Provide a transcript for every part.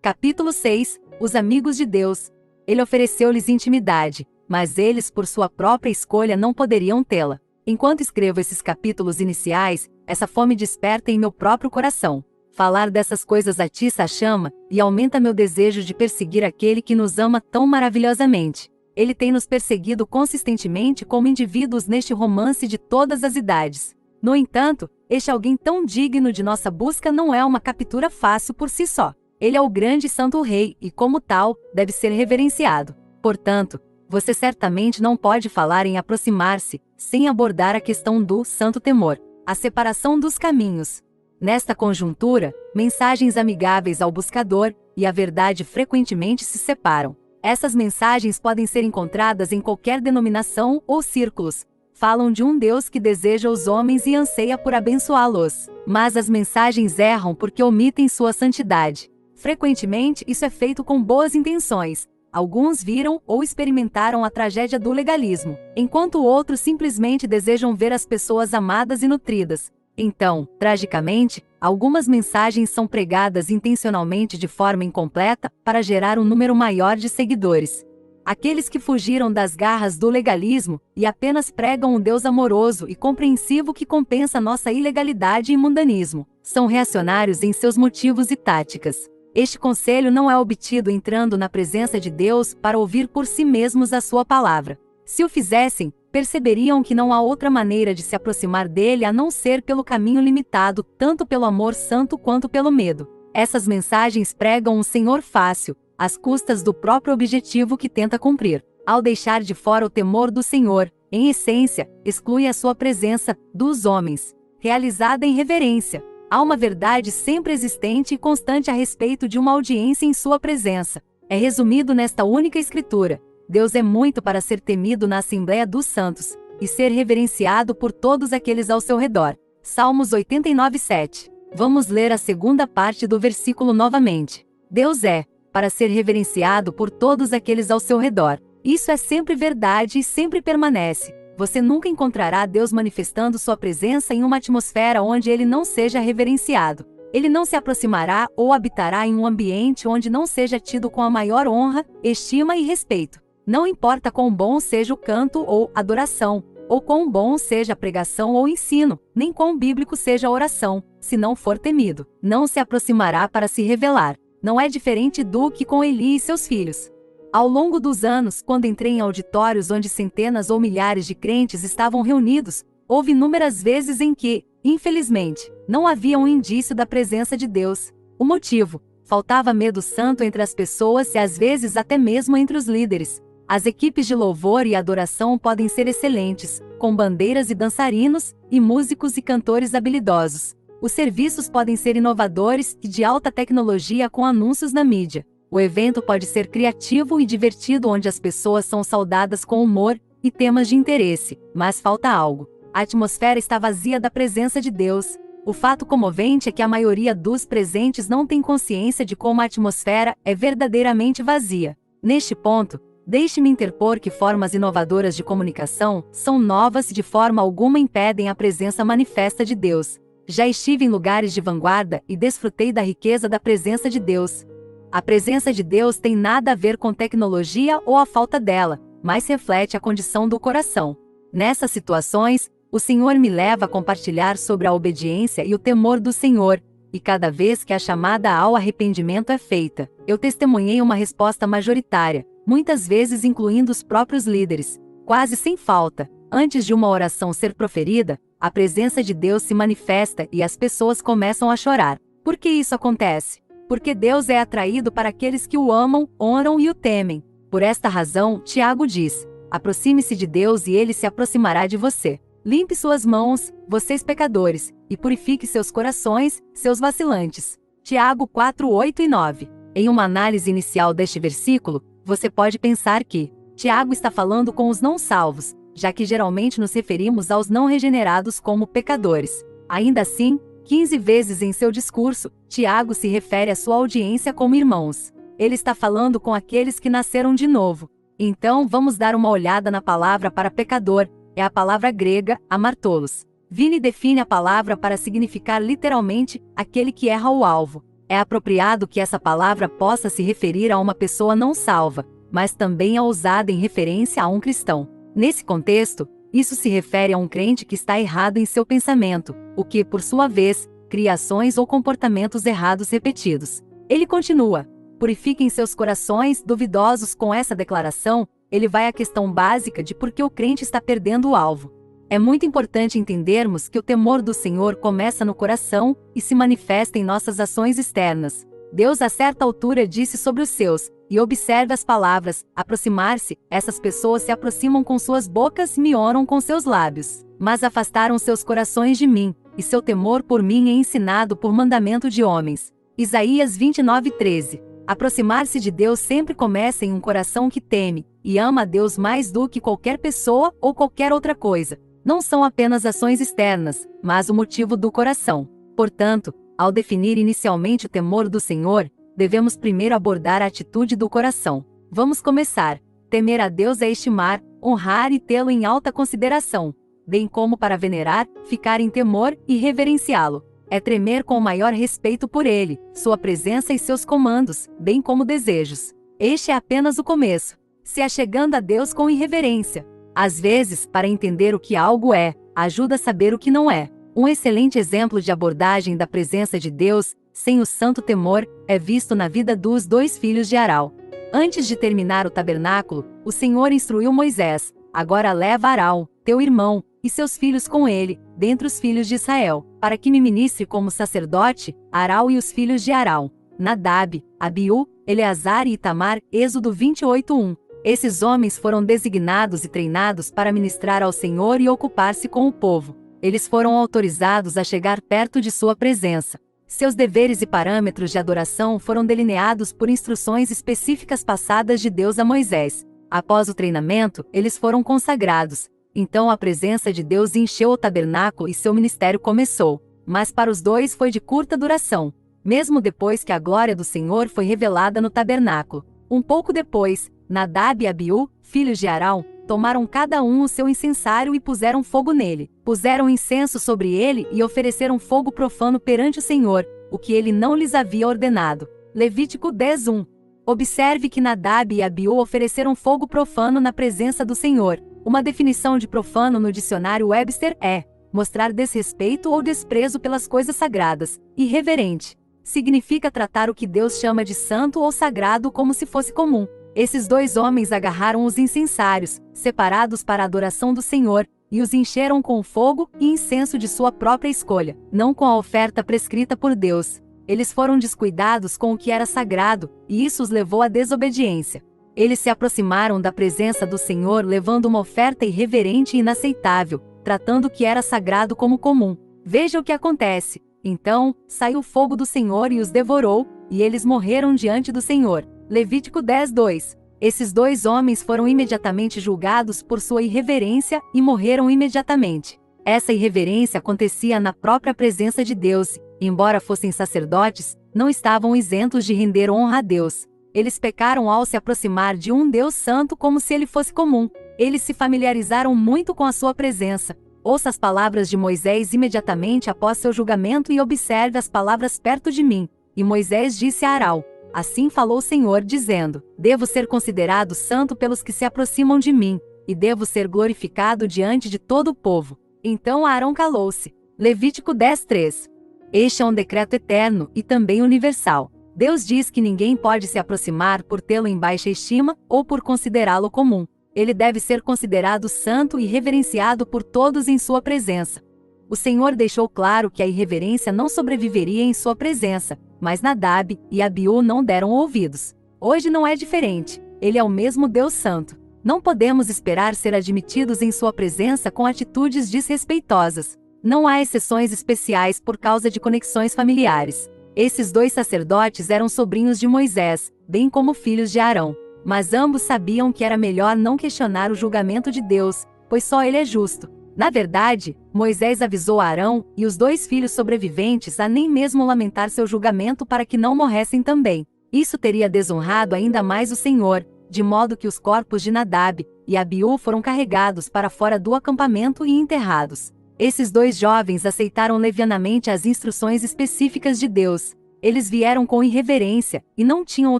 Capítulo 6. Os amigos de Deus. Ele ofereceu-lhes intimidade, mas eles por sua própria escolha não poderiam tê-la. Enquanto escrevo esses capítulos iniciais, essa fome desperta em meu próprio coração. Falar dessas coisas atiça a chama, e aumenta meu desejo de perseguir aquele que nos ama tão maravilhosamente. Ele tem nos perseguido consistentemente como indivíduos neste romance de todas as idades. No entanto, este alguém tão digno de nossa busca não é uma captura fácil por si só. Ele é o grande santo rei e, como tal, deve ser reverenciado. Portanto, você certamente não pode falar em aproximar-se, sem abordar a questão do santo temor, a separação dos caminhos. Nesta conjuntura, mensagens amigáveis ao buscador e a verdade frequentemente se separam. Essas mensagens podem ser encontradas em qualquer denominação ou círculos. Falam de um Deus que deseja os homens e anseia por abençoá-los. Mas as mensagens erram porque omitem sua santidade. Frequentemente, isso é feito com boas intenções. Alguns viram ou experimentaram a tragédia do legalismo, enquanto outros simplesmente desejam ver as pessoas amadas e nutridas. Então, tragicamente, algumas mensagens são pregadas intencionalmente de forma incompleta para gerar um número maior de seguidores. Aqueles que fugiram das garras do legalismo e apenas pregam um Deus amoroso e compreensivo que compensa nossa ilegalidade e mundanismo, são reacionários em seus motivos e táticas. Este conselho não é obtido entrando na presença de Deus para ouvir por si mesmos a sua palavra. Se o fizessem, perceberiam que não há outra maneira de se aproximar dele a não ser pelo caminho limitado, tanto pelo amor santo quanto pelo medo. Essas mensagens pregam um Senhor fácil, às custas do próprio objetivo que tenta cumprir. Ao deixar de fora o temor do Senhor, em essência, exclui a sua presença dos homens, realizada em reverência. Há uma verdade sempre existente e constante a respeito de uma audiência em sua presença. É resumido nesta única escritura: Deus é muito para ser temido na Assembleia dos Santos, e ser reverenciado por todos aqueles ao seu redor. Salmos 89:7. Vamos ler a segunda parte do versículo novamente. Deus é para ser reverenciado por todos aqueles ao seu redor. Isso é sempre verdade e sempre permanece. Você nunca encontrará Deus manifestando sua presença em uma atmosfera onde ele não seja reverenciado. Ele não se aproximará ou habitará em um ambiente onde não seja tido com a maior honra, estima e respeito. Não importa quão bom seja o canto ou adoração, ou quão bom seja a pregação ou ensino, nem quão bíblico seja a oração, se não for temido, não se aproximará para se revelar. Não é diferente do que com Eli e seus filhos. Ao longo dos anos, quando entrei em auditórios onde centenas ou milhares de crentes estavam reunidos, houve inúmeras vezes em que, infelizmente, não havia um indício da presença de Deus. O motivo? Faltava medo santo entre as pessoas e às vezes até mesmo entre os líderes. As equipes de louvor e adoração podem ser excelentes, com bandeiras e dançarinos, e músicos e cantores habilidosos. Os serviços podem ser inovadores e de alta tecnologia com anúncios na mídia. O evento pode ser criativo e divertido onde as pessoas são saudadas com humor e temas de interesse, mas falta algo. A atmosfera está vazia da presença de Deus. O fato comovente é que a maioria dos presentes não tem consciência de como a atmosfera é verdadeiramente vazia. Neste ponto, deixe-me interpor que formas inovadoras de comunicação são novas e de forma alguma impedem a presença manifesta de Deus. Já estive em lugares de vanguarda e desfrutei da riqueza da presença de Deus. A presença de Deus tem nada a ver com tecnologia ou a falta dela, mas reflete a condição do coração. Nessas situações, o Senhor me leva a compartilhar sobre a obediência e o temor do Senhor, e cada vez que a chamada ao arrependimento é feita, eu testemunhei uma resposta majoritária, muitas vezes incluindo os próprios líderes. Quase sem falta, antes de uma oração ser proferida, a presença de Deus se manifesta e as pessoas começam a chorar. Por que isso acontece? Porque Deus é atraído para aqueles que o amam, honram e o temem. Por esta razão, Tiago diz: aproxime-se de Deus e ele se aproximará de você. Limpe suas mãos, vocês pecadores, e purifique seus corações, seus vacilantes. Tiago 4, 8 e 9. Em uma análise inicial deste versículo, você pode pensar que Tiago está falando com os não salvos, já que geralmente nos referimos aos não regenerados como pecadores. Ainda assim, 15 vezes em seu discurso, Tiago se refere à sua audiência como irmãos. Ele está falando com aqueles que nasceram de novo. Então vamos dar uma olhada na palavra para pecador, é a palavra grega, amartolos. Vini define a palavra para significar literalmente, aquele que erra o alvo. É apropriado que essa palavra possa se referir a uma pessoa não salva, mas também é usada em referência a um cristão. Nesse contexto, isso se refere a um crente que está errado em seu pensamento, o que, por sua vez, cria ações ou comportamentos errados repetidos. Ele continua: purifiquem seus corações duvidosos. Com essa declaração, ele vai à questão básica de por que o crente está perdendo o alvo. É muito importante entendermos que o temor do Senhor começa no coração e se manifesta em nossas ações externas. Deus a certa altura disse sobre os seus, e observe as palavras, aproximar-se, essas pessoas se aproximam com suas bocas e me honram com seus lábios, mas afastaram seus corações de mim, e seu temor por mim é ensinado por mandamento de homens. Isaías 29:13. Aproximar-se de Deus sempre começa em um coração que teme e ama a Deus mais do que qualquer pessoa ou qualquer outra coisa. Não são apenas ações externas, mas o motivo do coração. Portanto, ao definir inicialmente o temor do Senhor, devemos primeiro abordar a atitude do coração. Vamos começar. Temer a Deus é estimar, honrar e tê-lo em alta consideração, bem como para venerar, ficar em temor e reverenciá-lo. É tremer com o maior respeito por ele, sua presença e seus comandos, bem como desejos. Este é apenas o começo. Se achegando a Deus com irreverência. Às vezes, para entender o que algo é, ajuda a saber o que não é. Um excelente exemplo de abordagem da presença de Deus, sem o santo temor, é visto na vida dos 2 filhos de Arão. Antes de terminar o tabernáculo, o Senhor instruiu Moisés: agora leva Arão, teu irmão, e seus filhos com ele, dentre os filhos de Israel, para que me ministre como sacerdote, Arão e os filhos de Arão, Nadab, Abiú, Eleazar e Itamar. Êxodo 28:1. Esses homens foram designados e treinados para ministrar ao Senhor e ocupar-se com o povo. Eles foram autorizados a chegar perto de sua presença. Seus deveres e parâmetros de adoração foram delineados por instruções específicas passadas de Deus a Moisés. Após o treinamento, eles foram consagrados. Então a presença de Deus encheu o tabernáculo e seu ministério começou. Mas para os 2 foi de curta duração, mesmo depois que a glória do Senhor foi revelada no tabernáculo. Um pouco depois, Nadab e Abiú, filhos de Arão, tomaram cada um o seu incensário e puseram fogo nele. Puseram incenso sobre ele e ofereceram fogo profano perante o Senhor, o que ele não lhes havia ordenado. Levítico 10:1. Observe que Nadab e Abiú ofereceram fogo profano na presença do Senhor. Uma definição de profano no dicionário Webster é mostrar desrespeito ou desprezo pelas coisas sagradas. Irreverente significa tratar o que Deus chama de santo ou sagrado como se fosse comum. Esses 2 homens agarraram os incensários, separados para a adoração do Senhor, e os encheram com fogo e incenso de sua própria escolha, não com a oferta prescrita por Deus. Eles foram descuidados com o que era sagrado, e isso os levou à desobediência. Eles se aproximaram da presença do Senhor levando uma oferta irreverente e inaceitável, tratando o que era sagrado como comum. Veja o que acontece. Então, saiu o fogo do Senhor e os devorou, e eles morreram diante do Senhor. Levítico 10:2. Esses 2 homens foram imediatamente julgados por sua irreverência e morreram imediatamente. Essa irreverência acontecia na própria presença de Deus, e, embora fossem sacerdotes, não estavam isentos de render honra a Deus. Eles pecaram ao se aproximar de um Deus santo como se ele fosse comum. Eles se familiarizaram muito com a sua presença. Ouça as palavras de Moisés imediatamente após seu julgamento e observe as palavras perto de mim. E Moisés disse a Arão: assim falou o Senhor, dizendo: devo ser considerado santo pelos que se aproximam de mim, e devo ser glorificado diante de todo o povo. Então Arão calou-se. Levítico 10:3. Este é um decreto eterno e também universal. Deus diz que ninguém pode se aproximar por tê-lo em baixa estima ou por considerá-lo comum. Ele deve ser considerado santo e reverenciado por todos em sua presença. O Senhor deixou claro que a irreverência não sobreviveria em sua presença, mas Nadab e Abiú não deram ouvidos. Hoje não é diferente. Ele é o mesmo Deus Santo. Não podemos esperar ser admitidos em sua presença com atitudes desrespeitosas. Não há exceções especiais por causa de conexões familiares. Esses 2 sacerdotes eram sobrinhos de Moisés, bem como filhos de Arão. Mas ambos sabiam que era melhor não questionar o julgamento de Deus, pois só ele é justo. Na verdade, Moisés avisou Arão e os 2 filhos sobreviventes a nem mesmo lamentar seu julgamento para que não morressem também. Isso teria desonrado ainda mais o Senhor, de modo que os corpos de Nadab e Abiú foram carregados para fora do acampamento e enterrados. Esses 2 jovens aceitaram levianamente as instruções específicas de Deus. Eles vieram com irreverência, e não tinham o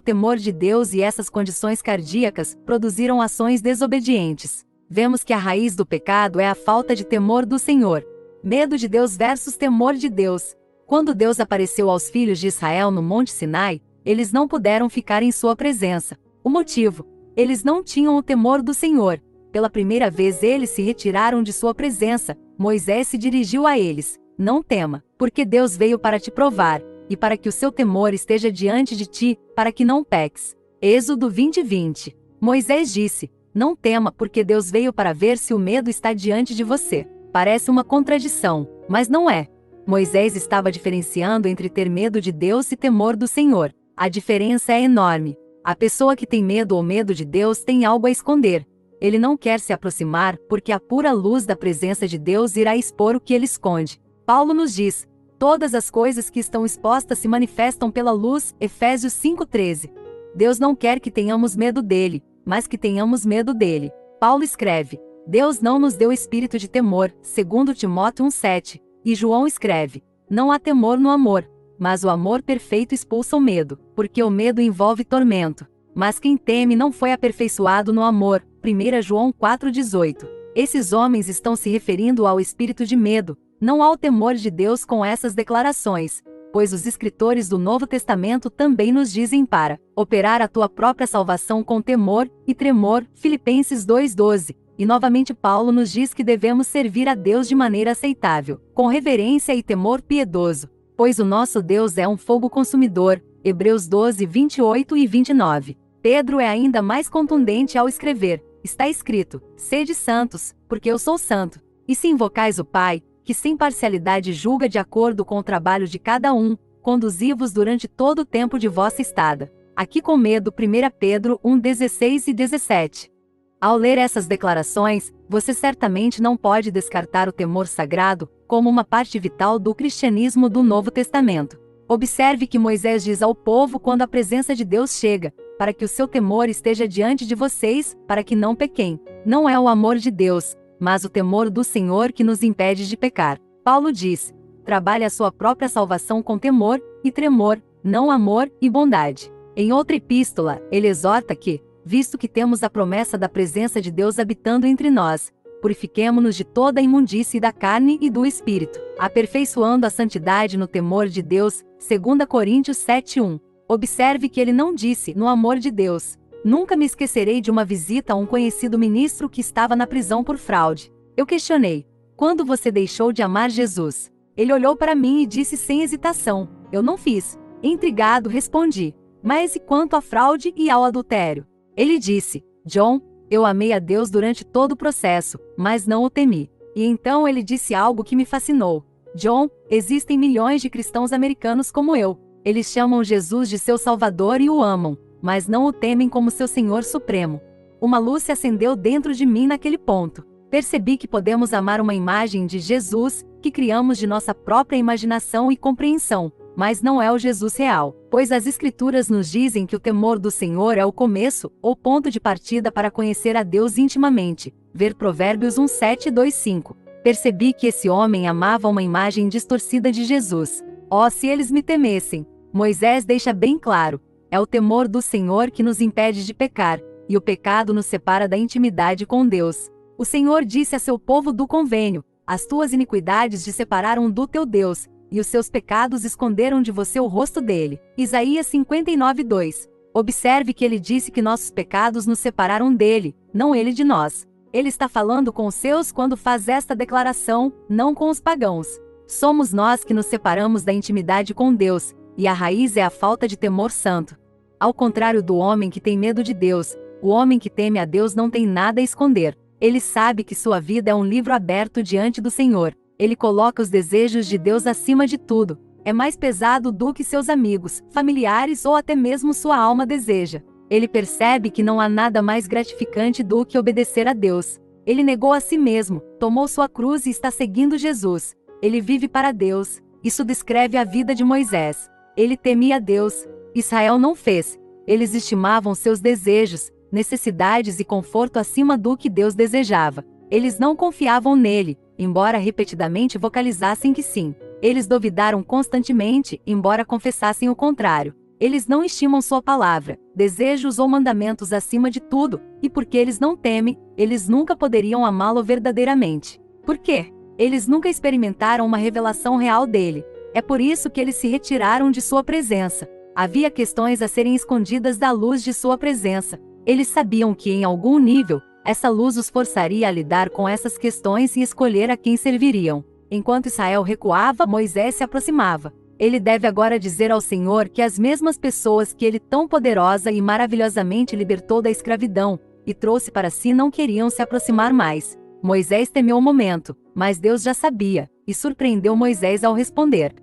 temor de Deus, e essas condições cardíacas produziram ações desobedientes. Vemos que a raiz do pecado é a falta de temor do Senhor. Medo de Deus versus temor de Deus. Quando Deus apareceu aos filhos de Israel no Monte Sinai, eles não puderam ficar em sua presença. O motivo? Eles não tinham o temor do Senhor. Pela primeira vez eles se retiraram de sua presença. Moisés se dirigiu a eles: não tema, porque Deus veio para te provar, e para que o seu temor esteja diante de ti, para que não peques. Êxodo 20:20. Moisés disse: não tema, porque Deus veio para ver se o medo está diante de você. Parece uma contradição, mas não é. Moisés estava diferenciando entre ter medo de Deus e temor do Senhor. A diferença é enorme. A pessoa que tem medo ou medo de Deus tem algo a esconder. Ele não quer se aproximar, porque a pura luz da presença de Deus irá expor o que ele esconde. Paulo nos diz: todas as coisas que estão expostas se manifestam pela luz, Efésios 5:13. Deus não quer que tenhamos medo dele, mas que tenhamos medo dele. Paulo escreve: Deus não nos deu espírito de temor, 2 Timóteo 1:7, e João escreve: não há temor no amor, mas o amor perfeito expulsa o medo, porque o medo envolve tormento. Mas quem teme não foi aperfeiçoado no amor, 1 João 4:18. Esses homens estão se referindo ao espírito de medo, não ao temor de Deus com essas declarações, pois os escritores do Novo Testamento também nos dizem para operar a tua própria salvação com temor e tremor, Filipenses 2:12. E novamente Paulo nos diz que devemos servir a Deus de maneira aceitável, com reverência e temor piedoso, pois o nosso Deus é um fogo consumidor, Hebreus 12:28 e 29. Pedro é ainda mais contundente ao escrever: está escrito, sede santos, porque eu sou santo. E se invocais o Pai, que sem parcialidade julga de acordo com o trabalho de cada um, conduzi-vos durante todo o tempo de vossa estada. Aqui com medo, 1 Pedro 1:16 e 17. Ao ler essas declarações, você certamente não pode descartar o temor sagrado como uma parte vital do cristianismo do Novo Testamento. Observe que Moisés diz ao povo quando a presença de Deus chega, para que o seu temor esteja diante de vocês, para que não pequem. Não é o amor de Deus, mas o temor do Senhor que nos impede de pecar. Paulo diz: trabalhe a sua própria salvação com temor e tremor, não amor e bondade. Em outra epístola, ele exorta que, visto que temos a promessa da presença de Deus habitando entre nós, purifiquemo-nos de toda a imundície da carne e do espírito, aperfeiçoando a santidade no temor de Deus, 2 Coríntios 7:1. Observe que ele não disse no amor de Deus. Nunca me esquecerei de uma visita a um conhecido ministro que estava na prisão por fraude. Eu questionei: quando você deixou de amar Jesus? Ele olhou para mim e disse sem hesitação: eu não fiz. Intrigado, respondi: mas e quanto à fraude e ao adultério? Ele disse: John, eu amei a Deus durante todo o processo, mas não o temi. E então ele disse algo que me fascinou: John, existem milhões de cristãos americanos como eu. Eles chamam Jesus de seu Salvador e o amam, mas não o temem como seu Senhor Supremo. Uma luz se acendeu dentro de mim naquele ponto. Percebi que podemos amar uma imagem de Jesus, que criamos de nossa própria imaginação e compreensão, mas não é o Jesus real, pois as Escrituras nos dizem que o temor do Senhor é o começo, ou ponto de partida para conhecer a Deus intimamente. Ver Provérbios 1:7-2:5. Percebi que esse homem amava uma imagem distorcida de Jesus. Oh, se eles me temessem! Moisés deixa bem claro: é o temor do Senhor que nos impede de pecar, e o pecado nos separa da intimidade com Deus. O Senhor disse a seu povo do convênio: as tuas iniquidades te separaram do teu Deus, e os seus pecados esconderam de você o rosto dele. Isaías 59:2. Observe que ele disse que nossos pecados nos separaram dele, não ele de nós. Ele está falando com os seus quando faz esta declaração, não com os pagãos. Somos nós que nos separamos da intimidade com Deus, e a raiz é a falta de temor santo. Ao contrário do homem que tem medo de Deus, o homem que teme a Deus não tem nada a esconder. Ele sabe que sua vida é um livro aberto diante do Senhor. Ele coloca os desejos de Deus acima de tudo. É mais pesado do que seus amigos, familiares ou até mesmo sua alma deseja. Ele percebe que não há nada mais gratificante do que obedecer a Deus. Ele negou a si mesmo, tomou sua cruz e está seguindo Jesus. Ele vive para Deus. Isso descreve a vida de Moisés. Ele temia Deus. Israel não fez. Eles estimavam seus desejos, necessidades e conforto acima do que Deus desejava. Eles não confiavam nele, embora repetidamente vocalizassem que sim. Eles duvidaram constantemente, embora confessassem o contrário. Eles não estimam sua palavra, desejos ou mandamentos acima de tudo, e porque eles não temem, eles nunca poderiam amá-lo verdadeiramente. Por quê? Eles nunca experimentaram uma revelação real dele. É por isso que eles se retiraram de sua presença. Havia questões a serem escondidas da luz de sua presença. Eles sabiam que, em algum nível, essa luz os forçaria a lidar com essas questões e escolher a quem serviriam. Enquanto Israel recuava, Moisés se aproximava. Ele deve agora dizer ao Senhor que as mesmas pessoas que ele tão poderosa e maravilhosamente libertou da escravidão e trouxe para si não queriam se aproximar mais. Moisés temeu o momento, mas Deus já sabia, e surpreendeu Moisés ao responder: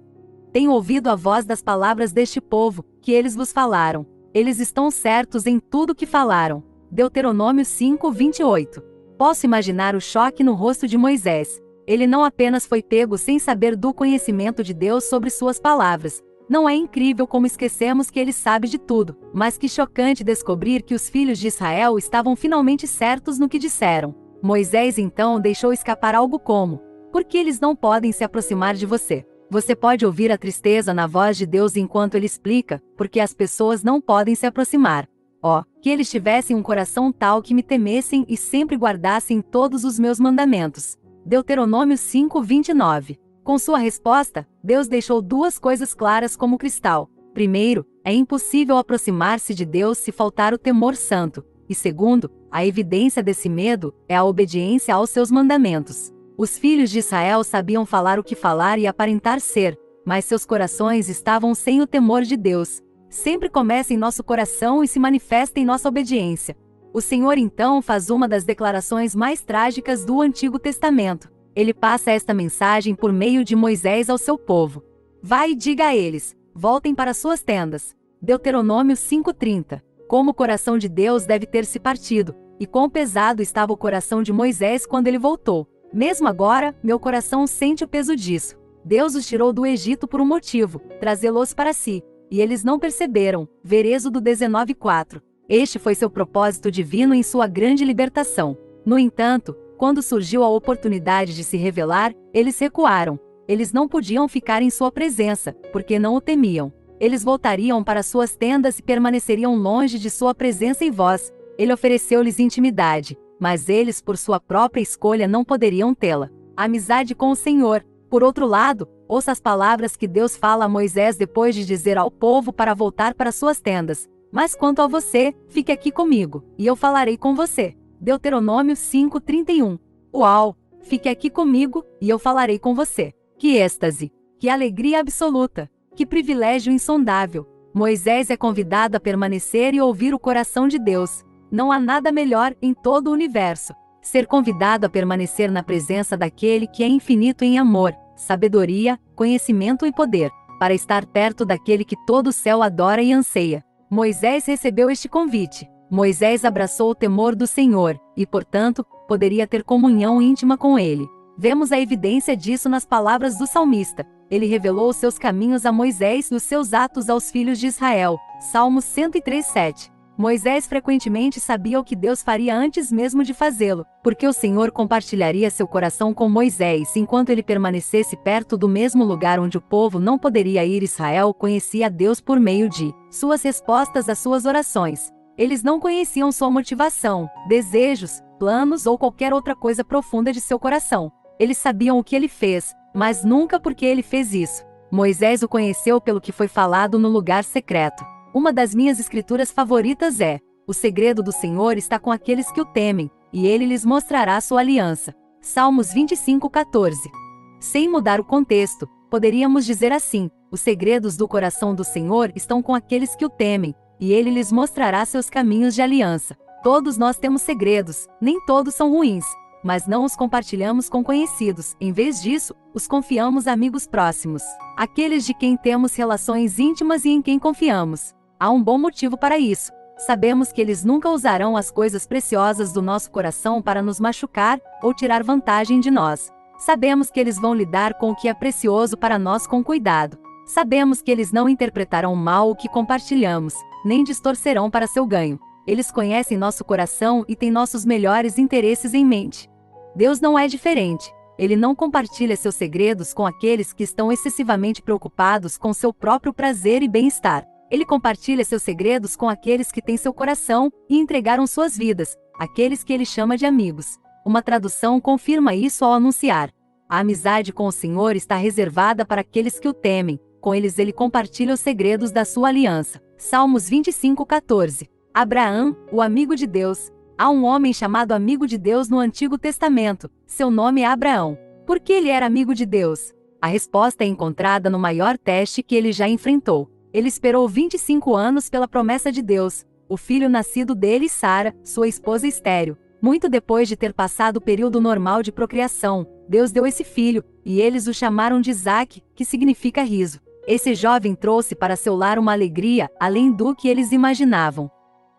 Tenho ouvido a voz das palavras deste povo, que eles vos falaram. Eles estão certos em tudo que falaram. Deuteronômio 5:28. Posso imaginar o choque no rosto de Moisés. Ele não apenas foi pego sem saber do conhecimento de Deus sobre suas palavras. Não é incrível como esquecemos que ele sabe de tudo, mas que chocante descobrir que os filhos de Israel estavam finalmente certos no que disseram. Moisés então deixou escapar algo como: Por que eles não podem se aproximar de você? Você pode ouvir a tristeza na voz de Deus enquanto ele explica, porque as pessoas não podem se aproximar. Que eles tivessem um coração tal que me temessem e sempre guardassem todos os meus mandamentos. Deuteronômio 5:29. Com sua resposta, Deus deixou duas coisas claras como cristal. Primeiro, é impossível aproximar-se de Deus se faltar o temor santo. E segundo, a evidência desse medo é a obediência aos seus mandamentos. Os filhos de Israel sabiam falar o que falar e aparentar ser, mas seus corações estavam sem o temor de Deus. Sempre começa em nosso coração e se manifesta em nossa obediência. O Senhor então faz uma das declarações mais trágicas do Antigo Testamento. Ele passa esta mensagem por meio de Moisés ao seu povo. Vai e diga a eles: voltem para suas tendas. Deuteronômio 5:30. Como o coração de Deus deve ter se partido, e quão pesado estava o coração de Moisés quando ele voltou. Mesmo agora, meu coração sente o peso disso. Deus os tirou do Egito por um motivo: trazê-los para si. E eles não perceberam. Ver Êxodo 19:4. Este foi seu propósito divino em sua grande libertação. No entanto, quando surgiu a oportunidade de se revelar, eles recuaram. Eles não podiam ficar em sua presença, porque não o temiam. Eles voltariam para suas tendas e permaneceriam longe de sua presença e voz. Ele ofereceu-lhes intimidade, mas eles, por sua própria escolha, não poderiam tê-la. Amizade com o Senhor. Por outro lado, ouça as palavras que Deus fala a Moisés depois de dizer ao povo para voltar para suas tendas. Mas quanto a você, fique aqui comigo, e eu falarei com você. Deuteronômio 5:31. Uau! Fique aqui comigo, e eu falarei com você. Que êxtase! Que alegria absoluta! Que privilégio insondável! Moisés é convidado a permanecer e ouvir o coração de Deus. Não há nada melhor em todo o universo. Ser convidado a permanecer na presença daquele que é infinito em amor, sabedoria, conhecimento e poder, para estar perto daquele que todo o céu adora e anseia. Moisés recebeu este convite. Moisés abraçou o temor do Senhor, e, portanto, poderia ter comunhão íntima com ele. Vemos a evidência disso nas palavras do salmista. Ele revelou os seus caminhos a Moisés e os seus atos aos filhos de Israel. Salmos 103:7. Moisés frequentemente sabia o que Deus faria antes mesmo de fazê-lo, porque o Senhor compartilharia seu coração com Moisés enquanto ele permanecesse perto do mesmo lugar onde o povo não poderia ir. Israel conhecia Deus por meio de suas respostas às suas orações. Eles não conheciam sua motivação, desejos, planos ou qualquer outra coisa profunda de seu coração. Eles sabiam o que ele fez, mas nunca por que ele fez isso. Moisés o conheceu pelo que foi falado no lugar secreto. Uma das minhas escrituras favoritas é: o segredo do Senhor está com aqueles que o temem, e ele lhes mostrará sua aliança. Salmos 25:14. Sem mudar o contexto, poderíamos dizer assim: os segredos do coração do Senhor estão com aqueles que o temem, e ele lhes mostrará seus caminhos de aliança. Todos nós temos segredos, nem todos são ruins, mas não os compartilhamos com conhecidos. Em vez disso, os confiamos a amigos próximos, aqueles de quem temos relações íntimas e em quem confiamos. Há um bom motivo para isso. Sabemos que eles nunca usarão as coisas preciosas do nosso coração para nos machucar ou tirar vantagem de nós. Sabemos que eles vão lidar com o que é precioso para nós com cuidado. Sabemos que eles não interpretarão mal o que compartilhamos, nem distorcerão para seu ganho. Eles conhecem nosso coração e têm nossos melhores interesses em mente. Deus não é diferente. Ele não compartilha seus segredos com aqueles que estão excessivamente preocupados com seu próprio prazer e bem-estar. Ele compartilha seus segredos com aqueles que têm seu coração e entregaram suas vidas, aqueles que ele chama de amigos. Uma tradução confirma isso ao anunciar: a amizade com o Senhor está reservada para aqueles que o temem, com eles ele compartilha os segredos da sua aliança. Salmos 25:14. Abraão, o amigo de Deus. Há um homem chamado amigo de Deus no Antigo Testamento, seu nome é Abraão. Por que ele era amigo de Deus? A resposta é encontrada no maior teste que ele já enfrentou. Ele esperou 25 anos pela promessa de Deus, o filho nascido dele e Sara, sua esposa estéril. Muito depois de ter passado o período normal de procriação, Deus deu esse filho, e eles o chamaram de Isaque, que significa riso. Esse jovem trouxe para seu lar uma alegria, além do que eles imaginavam.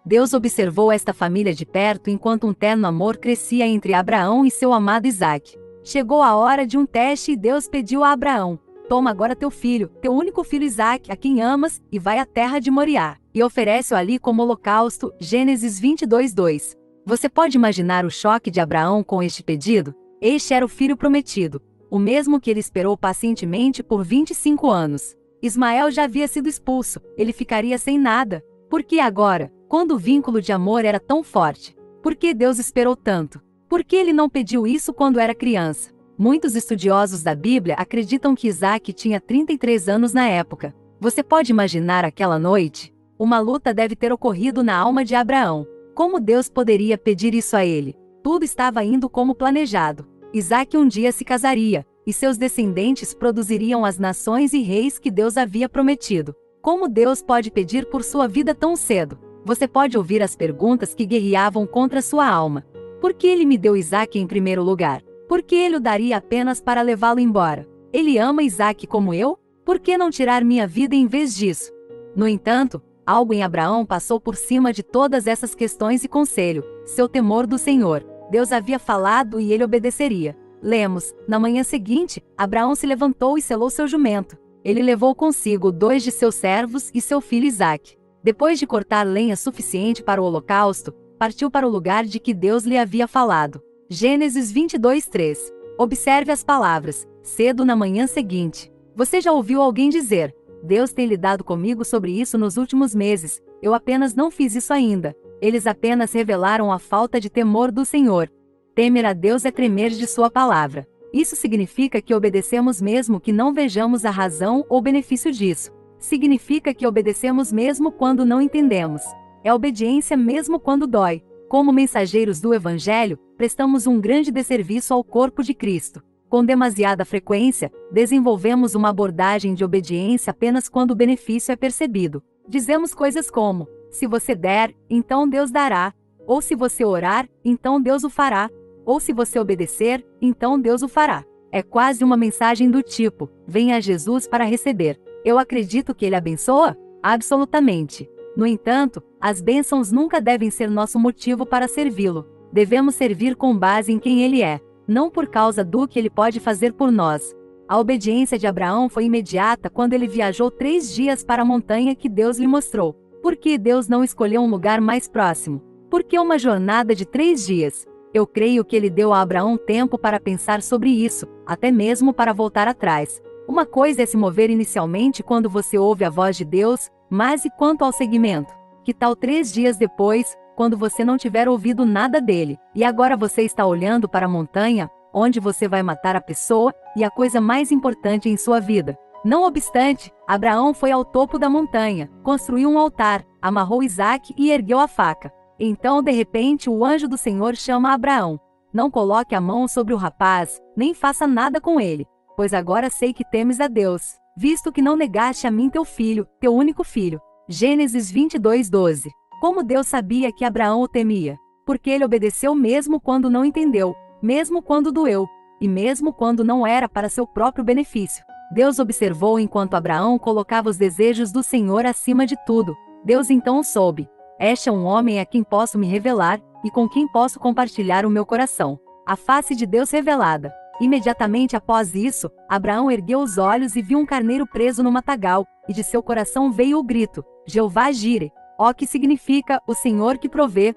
Deus observou esta família de perto enquanto um terno amor crescia entre Abraão e seu amado Isaque. Chegou a hora de um teste e Deus pediu a Abraão: toma agora teu filho, teu único filho Isaque, a quem amas, e vai à terra de Moriá, e oferece-o ali como holocausto. Gênesis 22:2. Você pode imaginar o choque de Abraão com este pedido? Este era o filho prometido, o mesmo que ele esperou pacientemente por 25 anos. Ismael já havia sido expulso, ele ficaria sem nada. Por que agora, quando o vínculo de amor era tão forte? Por que Deus esperou tanto? Por que ele não pediu isso quando era criança? Muitos estudiosos da Bíblia acreditam que Isaque tinha 33 anos na época. Você pode imaginar aquela noite? Uma luta deve ter ocorrido na alma de Abraão. Como Deus poderia pedir isso a ele? Tudo estava indo como planejado. Isaque um dia se casaria, e seus descendentes produziriam as nações e reis que Deus havia prometido. Como Deus pode pedir por sua vida tão cedo? Você pode ouvir as perguntas que guerreavam contra sua alma. Por que ele me deu Isaque em primeiro lugar? Por que ele o daria apenas para levá-lo embora? Ele ama Isaque como eu? Por que não tirar minha vida em vez disso? No entanto, algo em Abraão passou por cima de todas essas questões e conselho: seu temor do Senhor. Deus havia falado e ele obedeceria. Lemos: na manhã seguinte, Abraão se levantou e selou seu jumento. Ele levou consigo 2 de seus servos e seu filho Isaque. Depois de cortar lenha suficiente para o holocausto, partiu para o lugar de que Deus lhe havia falado. Gênesis 22:3. Observe as palavras: cedo na manhã seguinte. Você já ouviu alguém dizer: Deus tem lidado comigo sobre isso nos últimos meses, eu apenas não fiz isso ainda. Eles apenas revelaram a falta de temor do Senhor. Temer a Deus é tremer de sua palavra. Isso significa que obedecemos mesmo que não vejamos a razão ou benefício disso. Significa que obedecemos mesmo quando não entendemos. É obediência mesmo quando dói. Como mensageiros do Evangelho, prestamos um grande desserviço ao corpo de Cristo. Com demasiada frequência, desenvolvemos uma abordagem de obediência apenas quando o benefício é percebido. Dizemos coisas como: se você der, então Deus dará. Ou se você orar, então Deus o fará. Ou se você obedecer, então Deus o fará. É quase uma mensagem do tipo: venha a Jesus para receber. Eu acredito que ele abençoa? Absolutamente. No entanto, as bênçãos nunca devem ser nosso motivo para servi-lo. Devemos servir com base em quem ele é, não por causa do que ele pode fazer por nós. A obediência de Abraão foi imediata quando ele viajou 3 dias para a montanha que Deus lhe mostrou. Por que Deus não escolheu um lugar mais próximo? Por que uma jornada de 3 dias? Eu creio que ele deu a Abraão tempo para pensar sobre isso, até mesmo para voltar atrás. Uma coisa é se mover inicialmente quando você ouve a voz de Deus, mas e quanto ao seguimento? Que tal 3 dias depois, quando você não tiver ouvido nada dele, e agora você está olhando para a montanha, onde você vai matar a pessoa e a coisa mais importante em sua vida? Não obstante, Abraão foi ao topo da montanha, construiu um altar, amarrou Isaque e ergueu a faca. Então, de repente, o anjo do Senhor chama Abraão: não coloque a mão sobre o rapaz, nem faça nada com ele, pois agora sei que temes a Deus, visto que não negaste a mim teu filho, teu único filho. Gênesis 22:12. Como Deus sabia que Abraão o temia? Porque ele obedeceu mesmo quando não entendeu, mesmo quando doeu, e mesmo quando não era para seu próprio benefício. Deus observou enquanto Abraão colocava os desejos do Senhor acima de tudo. Deus então soube: este é um homem a quem posso me revelar, e com quem posso compartilhar o meu coração. A face de Deus revelada. Imediatamente após isso, Abraão ergueu os olhos e viu um carneiro preso no matagal, e de seu coração veio o grito: Jeová Jire, ó, que significa o Senhor que provê.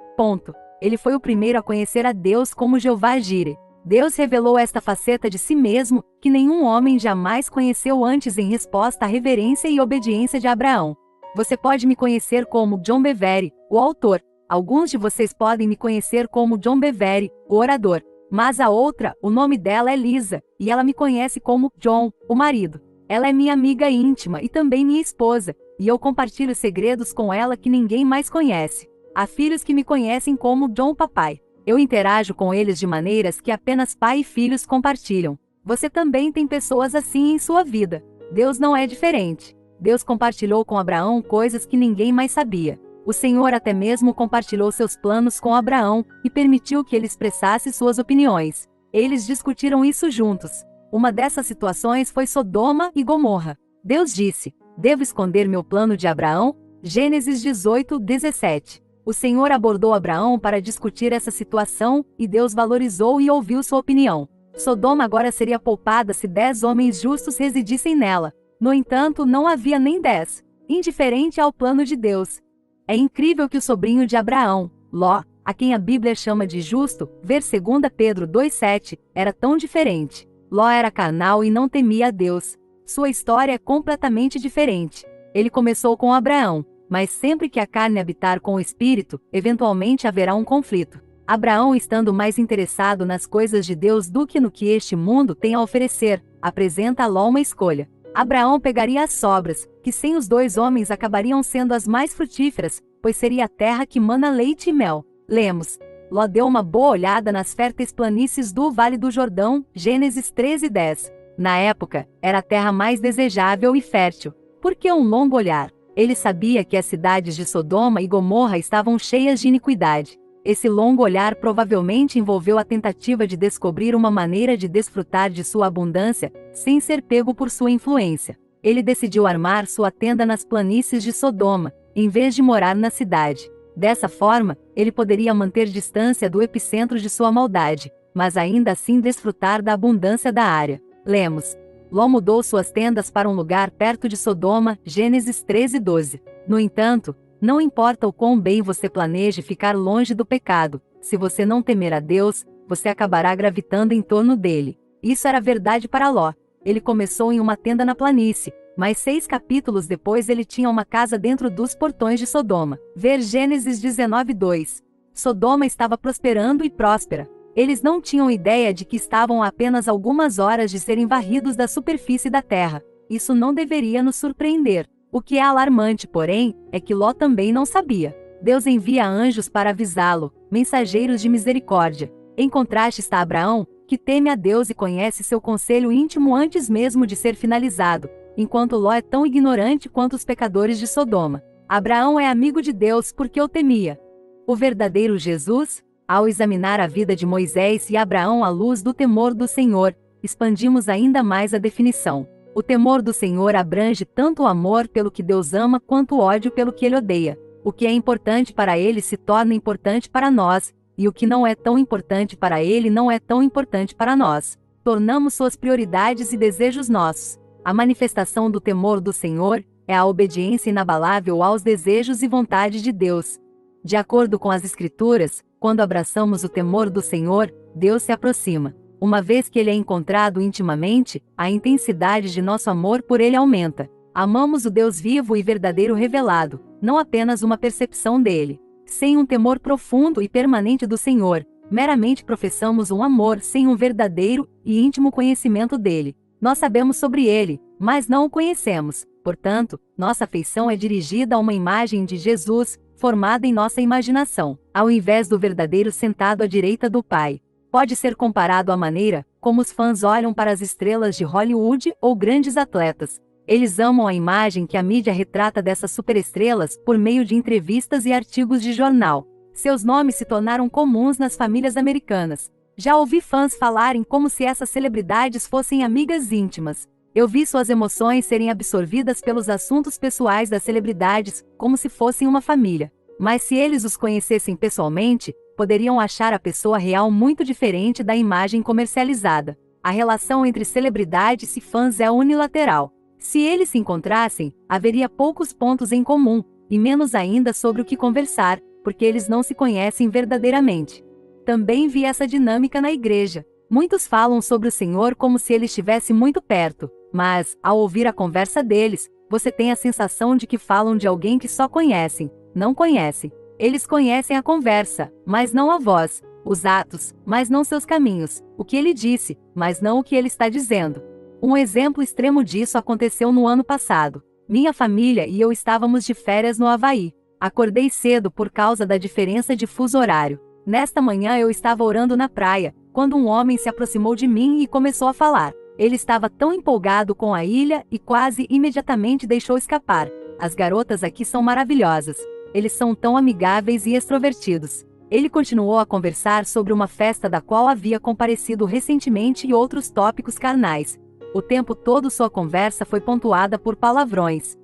Ele foi o primeiro a conhecer a Deus como Jeová Jire. Deus revelou esta faceta de si mesmo, que nenhum homem jamais conheceu antes em resposta à reverência e obediência de Abraão. Você pode me conhecer como John Bevere, o autor. Alguns de vocês podem me conhecer como John Bevere, o orador. Mas a outra, o nome dela é Lisa, e ela me conhece como John, o marido. Ela é minha amiga íntima e também minha esposa, e eu compartilho segredos com ela que ninguém mais conhece. Há filhos que me conhecem como John Papai. Eu interajo com eles de maneiras que apenas pai e filhos compartilham. Você também tem pessoas assim em sua vida. Deus não é diferente. Deus compartilhou com Abraão coisas que ninguém mais sabia. O Senhor até mesmo compartilhou seus planos com Abraão e permitiu que ele expressasse suas opiniões. Eles discutiram isso juntos. Uma dessas situações foi Sodoma e Gomorra. Deus disse: "Devo esconder meu plano de Abraão?" Gênesis 18:17. O Senhor abordou Abraão para discutir essa situação, e Deus valorizou e ouviu sua opinião. Sodoma agora seria poupada se 10 homens justos residissem nela. No entanto, não havia nem 10. Indiferente ao plano de Deus. É incrível que o sobrinho de Abraão, Ló, a quem a Bíblia chama de justo, ver 2 Pedro 2:7, era tão diferente. Ló era carnal e não temia a Deus. Sua história é completamente diferente. Ele começou com Abraão, mas sempre que a carne habitar com o espírito, eventualmente haverá um conflito. Abraão, estando mais interessado nas coisas de Deus do que no que este mundo tem a oferecer, apresenta a Ló uma escolha. Abraão pegaria as sobras, que sem os 2 homens acabariam sendo as mais frutíferas, pois seria a terra que mana leite e mel. Lemos: Ló deu uma boa olhada nas férteis planícies do Vale do Jordão, Gênesis 13:10. Na época, era a terra mais desejável e fértil. Por que um longo olhar? Ele sabia que as cidades de Sodoma e Gomorra estavam cheias de iniquidade. Esse longo olhar provavelmente envolveu a tentativa de descobrir uma maneira de desfrutar de sua abundância, sem ser pego por sua influência. Ele decidiu armar sua tenda nas planícies de Sodoma, em vez de morar na cidade. Dessa forma, ele poderia manter distância do epicentro de sua maldade, mas ainda assim desfrutar da abundância da área. Lemos: Ló mudou suas tendas para um lugar perto de Sodoma, Gênesis 13:12. No entanto, não importa o quão bem você planeje ficar longe do pecado, se você não temer a Deus, você acabará gravitando em torno dele. Isso era verdade para Ló. Ele começou em uma tenda na planície, mas 6 capítulos depois ele tinha uma casa dentro dos portões de Sodoma. Ver Gênesis 19:2. Sodoma estava prosperando e próspera. Eles não tinham ideia de que estavam a apenas algumas horas de serem varridos da superfície da terra. Isso não deveria nos surpreender. O que é alarmante, porém, é que Ló também não sabia. Deus envia anjos para avisá-lo, mensageiros de misericórdia. Em contraste está Abraão, que teme a Deus e conhece seu conselho íntimo antes mesmo de ser finalizado, enquanto Ló é tão ignorante quanto os pecadores de Sodoma. Abraão é amigo de Deus porque o temia. O verdadeiro Jesus? Ao examinar a vida de Moisés e Abraão à luz do temor do Senhor, expandimos ainda mais a definição. O temor do Senhor abrange tanto o amor pelo que Deus ama quanto o ódio pelo que Ele odeia. O que é importante para Ele se torna importante para nós, e o que não é tão importante para Ele não é tão importante para nós. Tornamos suas prioridades e desejos nossos. A manifestação do temor do Senhor é a obediência inabalável aos desejos e vontades de Deus. De acordo com as Escrituras, quando abraçamos o temor do Senhor, Deus se aproxima. Uma vez que Ele é encontrado intimamente, a intensidade de nosso amor por Ele aumenta. Amamos o Deus vivo e verdadeiro revelado, não apenas uma percepção dele. Sem um temor profundo e permanente do Senhor, meramente professamos um amor sem um verdadeiro e íntimo conhecimento dele. Nós sabemos sobre ele, mas não o conhecemos. Portanto, nossa afeição é dirigida a uma imagem de Jesus, formada em nossa imaginação, ao invés do verdadeiro sentado à direita do Pai. Pode ser comparado à maneira como os fãs olham para as estrelas de Hollywood ou grandes atletas. Eles amam a imagem que a mídia retrata dessas superestrelas por meio de entrevistas e artigos de jornal. Seus nomes se tornaram comuns nas famílias americanas. Já ouvi fãs falarem como se essas celebridades fossem amigas íntimas. Eu vi suas emoções serem absorvidas pelos assuntos pessoais das celebridades, como se fossem uma família. Mas se eles os conhecessem pessoalmente, poderiam achar a pessoa real muito diferente da imagem comercializada. A relação entre celebridades e fãs é unilateral. Se eles se encontrassem, haveria poucos pontos em comum, e menos ainda sobre o que conversar, porque eles não se conhecem verdadeiramente. Também vi essa dinâmica na igreja. Muitos falam sobre o Senhor como se ele estivesse muito perto, mas, ao ouvir a conversa deles, você tem a sensação de que falam de alguém que só conhecem, não conhecem. Eles conhecem a conversa, mas não a voz, os atos, mas não seus caminhos, o que ele disse, mas não o que ele está dizendo. Um exemplo extremo disso aconteceu no ano passado. Minha família e eu estávamos de férias no Havaí. Acordei cedo por causa da diferença de fuso horário. Nesta manhã eu estava orando na praia, quando um homem se aproximou de mim e começou a falar. Ele estava tão empolgado com a ilha e quase imediatamente deixou escapar. As garotas aqui são maravilhosas. Eles são tão amigáveis e extrovertidos. Ele continuou a conversar sobre uma festa da qual havia comparecido recentemente e outros tópicos carnais. O tempo todo sua conversa foi pontuada por palavrões.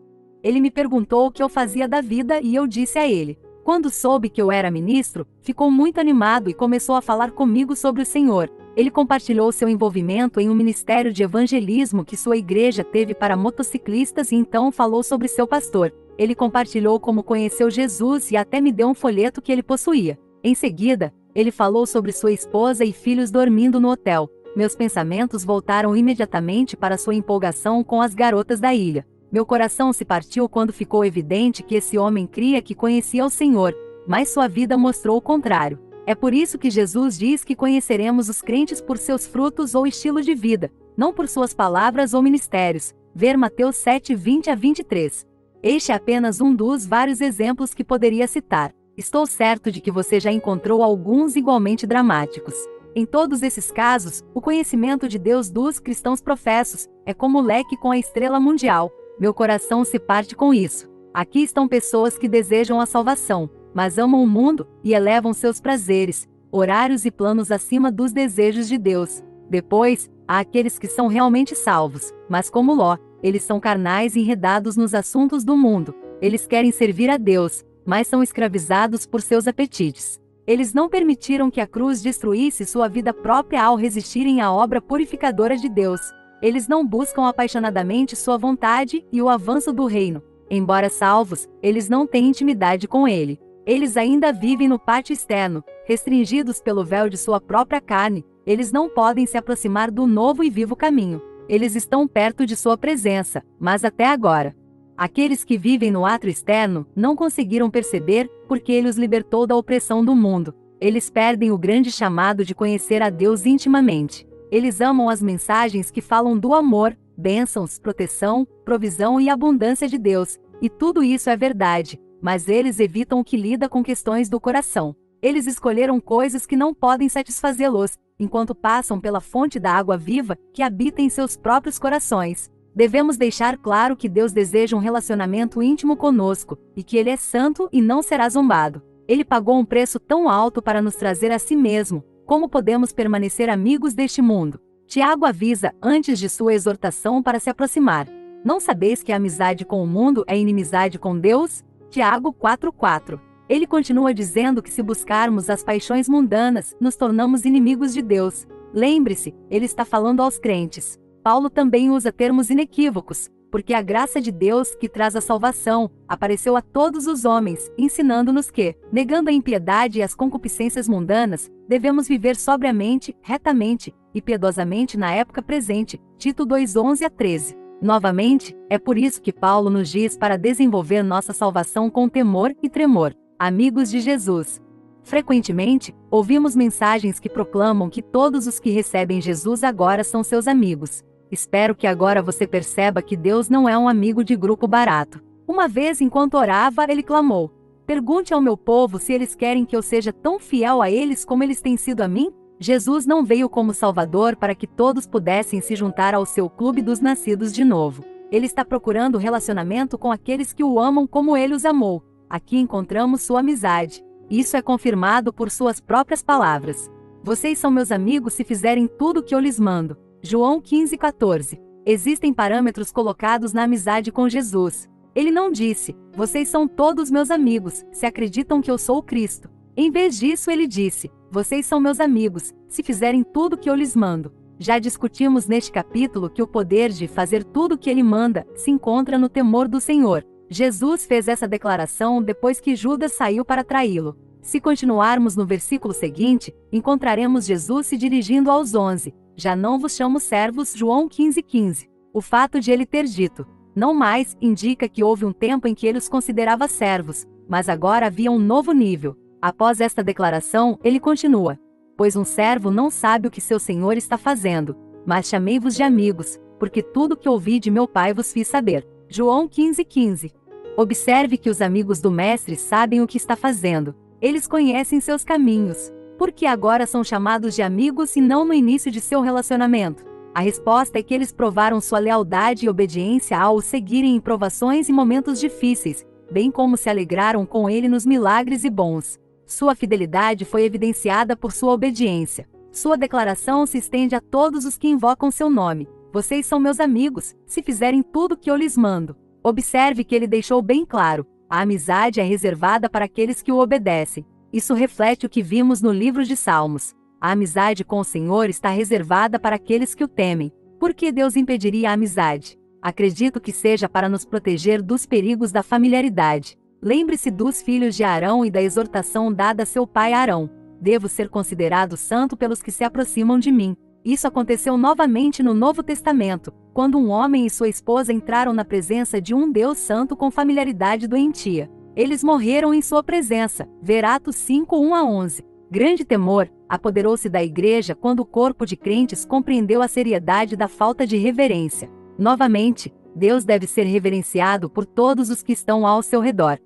Ele me perguntou o que eu fazia da vida e eu disse a ele. Quando soube que eu era ministro, ficou muito animado e começou a falar comigo sobre o Senhor. Ele compartilhou seu envolvimento em um ministério de evangelismo que sua igreja teve para motociclistas e então falou sobre seu pastor. Ele compartilhou como conheceu Jesus e até me deu um folheto que ele possuía. Em seguida, ele falou sobre sua esposa e filhos dormindo no hotel. Meus pensamentos voltaram imediatamente para sua empolgação com as garotas da ilha. Meu coração se partiu quando ficou evidente que esse homem cria que conhecia o Senhor, mas sua vida mostrou o contrário. É por isso que Jesus diz que conheceremos os crentes por seus frutos ou estilo de vida, não por suas palavras ou ministérios. Ver Mateus 7:20-23. Este é apenas um dos vários exemplos que poderia citar. Estou certo de que você já encontrou alguns igualmente dramáticos. Em todos esses casos, o conhecimento de Deus dos cristãos professos é como o leque com a estrela mundial. Meu coração se parte com isso. Aqui estão pessoas que desejam a salvação, mas amam o mundo e elevam seus prazeres, horários e planos acima dos desejos de Deus. Depois, há aqueles que são realmente salvos, mas como Ló, eles são carnais e enredados nos assuntos do mundo. Eles querem servir a Deus, mas são escravizados por seus apetites. Eles não permitiram que a cruz destruísse sua vida própria ao resistirem à obra purificadora de Deus. Eles não buscam apaixonadamente sua vontade e o avanço do reino. Embora salvos, eles não têm intimidade com ele. Eles ainda vivem no pátio externo, restringidos pelo véu de sua própria carne. Eles não podem se aproximar do novo e vivo caminho. Eles estão perto de sua presença, mas até agora. Aqueles que vivem no átrio externo não conseguiram perceber porque ele os libertou da opressão do mundo. Eles perdem o grande chamado de conhecer a Deus intimamente. Eles amam as mensagens que falam do amor, bênçãos, proteção, provisão e abundância de Deus, e tudo isso é verdade, mas eles evitam o que lida com questões do coração. Eles escolheram coisas que não podem satisfazê-los, enquanto passam pela fonte da água viva que habita em seus próprios corações. Devemos deixar claro que Deus deseja um relacionamento íntimo conosco, e que Ele é santo e não será zombado. Ele pagou um preço tão alto para nos trazer a si mesmo. Como podemos permanecer amigos deste mundo? Tiago avisa antes de sua exortação para se aproximar. Não sabeis que a amizade com o mundo é inimizade com Deus? Tiago 4:4. Ele continua dizendo que se buscarmos as paixões mundanas, nos tornamos inimigos de Deus. Lembre-se, ele está falando aos crentes. Paulo também usa termos inequívocos, porque a graça de Deus, que traz a salvação, apareceu a todos os homens, ensinando-nos que, negando a impiedade e as concupiscências mundanas, devemos viver sobriamente, retamente e piedosamente na época presente. Tito 2:11-13. Novamente, é por isso que Paulo nos diz para desenvolver nossa salvação com temor e tremor. Amigos de Jesus. Frequentemente, ouvimos mensagens que proclamam que todos os que recebem Jesus agora são seus amigos. Espero que agora você perceba que Deus não é um amigo de grupo barato. Uma vez, enquanto orava, ele clamou: "Pergunte ao meu povo se eles querem que eu seja tão fiel a eles como eles têm sido a mim?" Jesus não veio como Salvador para que todos pudessem se juntar ao seu clube dos nascidos de novo. Ele está procurando relacionamento com aqueles que o amam como ele os amou. Aqui encontramos sua amizade. Isso é confirmado por suas próprias palavras. Vocês são meus amigos se fizerem tudo o que eu lhes mando. João 15:14. Existem parâmetros colocados na amizade com Jesus. Ele não disse: "Vocês são todos meus amigos, se acreditam que eu sou o Cristo." Em vez disso, ele disse: "Vocês são meus amigos, se fizerem tudo o que eu lhes mando." Já discutimos neste capítulo que o poder de fazer tudo o que ele manda se encontra no temor do Senhor. Jesus fez essa declaração depois que Judas saiu para traí-lo. Se continuarmos no versículo seguinte, encontraremos Jesus se dirigindo aos 11. Já não vos chamo servos, João 15:15. O fato de ele ter dito, não mais, indica que houve um tempo em que ele os considerava servos, mas agora havia um novo nível. Após esta declaração, ele continua, pois um servo não sabe o que seu senhor está fazendo, mas chamei-vos de amigos, porque tudo que ouvi de meu pai vos fiz saber. João 15:15. Observe que os amigos do mestre sabem o que está fazendo. Eles conhecem seus caminhos. Por que agora são chamados de amigos e não no início de seu relacionamento? A resposta é que eles provaram sua lealdade e obediência ao o seguirem em provações e momentos difíceis, bem como se alegraram com ele nos milagres e bons. Sua fidelidade foi evidenciada por sua obediência. Sua declaração se estende a todos os que invocam seu nome. Vocês são meus amigos, se fizerem tudo o que eu lhes mando. Observe que ele deixou bem claro, a amizade é reservada para aqueles que o obedecem. Isso reflete o que vimos no livro de Salmos. A amizade com o Senhor está reservada para aqueles que o temem. Por que Deus impediria a amizade? Acredito que seja para nos proteger dos perigos da familiaridade. Lembre-se dos filhos de Arão e da exortação dada a seu pai Arão. Devo ser considerado santo pelos que se aproximam de mim. Isso aconteceu novamente no Novo Testamento, quando um homem e sua esposa entraram na presença de um Deus santo com familiaridade doentia. Eles morreram em sua presença. Ver Atos 5:1-11. Grande temor apoderou-se da igreja quando o corpo de crentes compreendeu a seriedade da falta de reverência. Novamente, Deus deve ser reverenciado por todos os que estão ao seu redor.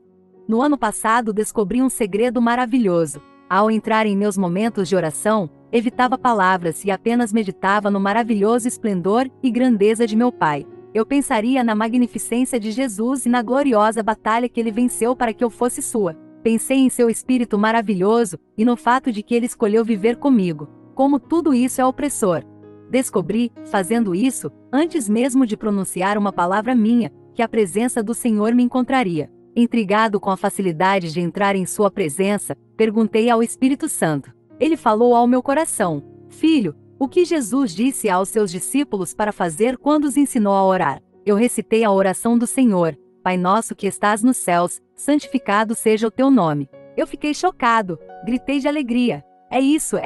No ano passado descobri um segredo maravilhoso. Ao entrar em meus momentos de oração, evitava palavras e apenas meditava no maravilhoso esplendor e grandeza de meu Pai. Eu pensaria na magnificência de Jesus e na gloriosa batalha que ele venceu para que eu fosse sua. Pensei em seu espírito maravilhoso e no fato de que ele escolheu viver comigo. Como tudo isso é opressor. Descobri, fazendo isso, antes mesmo de pronunciar uma palavra minha, que a presença do Senhor me encontraria. Intrigado com a facilidade de entrar em sua presença, perguntei ao Espírito Santo. Ele falou ao meu coração, filho, o que Jesus disse aos seus discípulos para fazer quando os ensinou a orar? Eu recitei a oração do Senhor, Pai nosso que estás nos céus, santificado seja o teu nome. Eu fiquei chocado, gritei de alegria. É isso,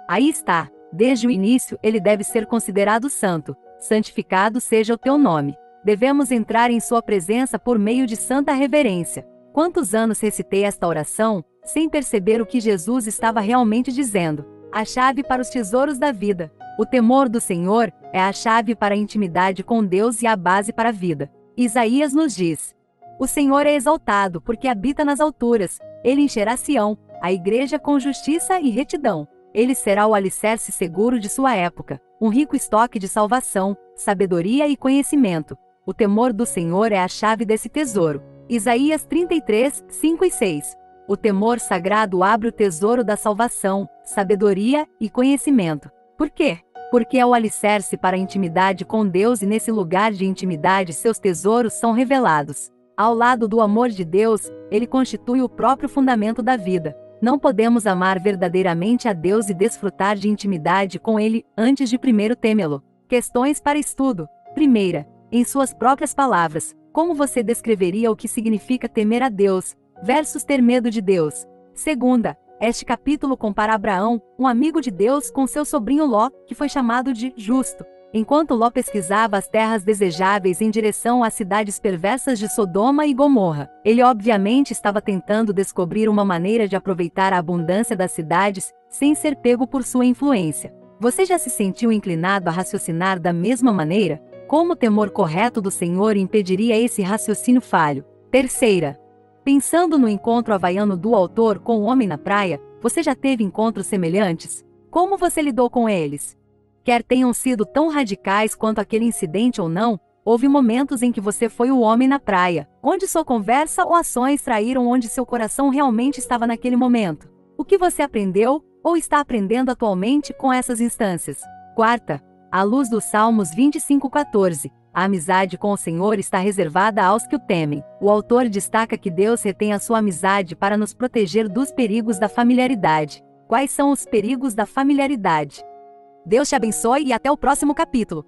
aí está. Desde o início ele deve ser considerado santo, santificado seja o teu nome. Devemos entrar em sua presença por meio de santa reverência. Quantos anos recitei esta oração, sem perceber o que Jesus estava realmente dizendo? A chave para os tesouros da vida. O temor do Senhor é a chave para a intimidade com Deus e a base para a vida. Isaías nos diz: o Senhor é exaltado porque habita nas alturas, ele encherá Sião, a igreja com justiça e retidão. Ele será o alicerce seguro de sua época, um rico estoque de salvação, sabedoria e conhecimento. O temor do Senhor é a chave desse tesouro. Isaías 33, 5 e 6. O temor sagrado abre o tesouro da salvação, sabedoria e conhecimento. Por quê? Porque é o alicerce para a intimidade com Deus e nesse lugar de intimidade seus tesouros são revelados. Ao lado do amor de Deus, ele constitui o próprio fundamento da vida. Não podemos amar verdadeiramente a Deus e desfrutar de intimidade com Ele antes de primeiro temê-lo. Questões para estudo. Primeira, em suas próprias palavras, como você descreveria o que significa temer a Deus, versus ter medo de Deus? Segunda, este capítulo compara Abraão, um amigo de Deus, com seu sobrinho Ló, que foi chamado de justo. Enquanto Ló pesquisava as terras desejáveis em direção às cidades perversas de Sodoma e Gomorra, ele obviamente estava tentando descobrir uma maneira de aproveitar a abundância das cidades, sem ser pego por sua influência. Você já se sentiu inclinado a raciocinar da mesma maneira? Como o temor correto do Senhor impediria esse raciocínio falho? Terceira, pensando no encontro havaiano do autor com o homem na praia, você já teve encontros semelhantes? Como você lidou com eles? Quer tenham sido tão radicais quanto aquele incidente ou não, houve momentos em que você foi o homem na praia, onde sua conversa ou ações traíram onde seu coração realmente estava naquele momento. O que você aprendeu, ou está aprendendo atualmente com essas instâncias? Quarta, à luz dos Salmos 25:14, a amizade com o Senhor está reservada aos que o temem. O autor destaca que Deus retém a sua amizade para nos proteger dos perigos da familiaridade. Quais são os perigos da familiaridade? Deus te abençoe e até o próximo capítulo.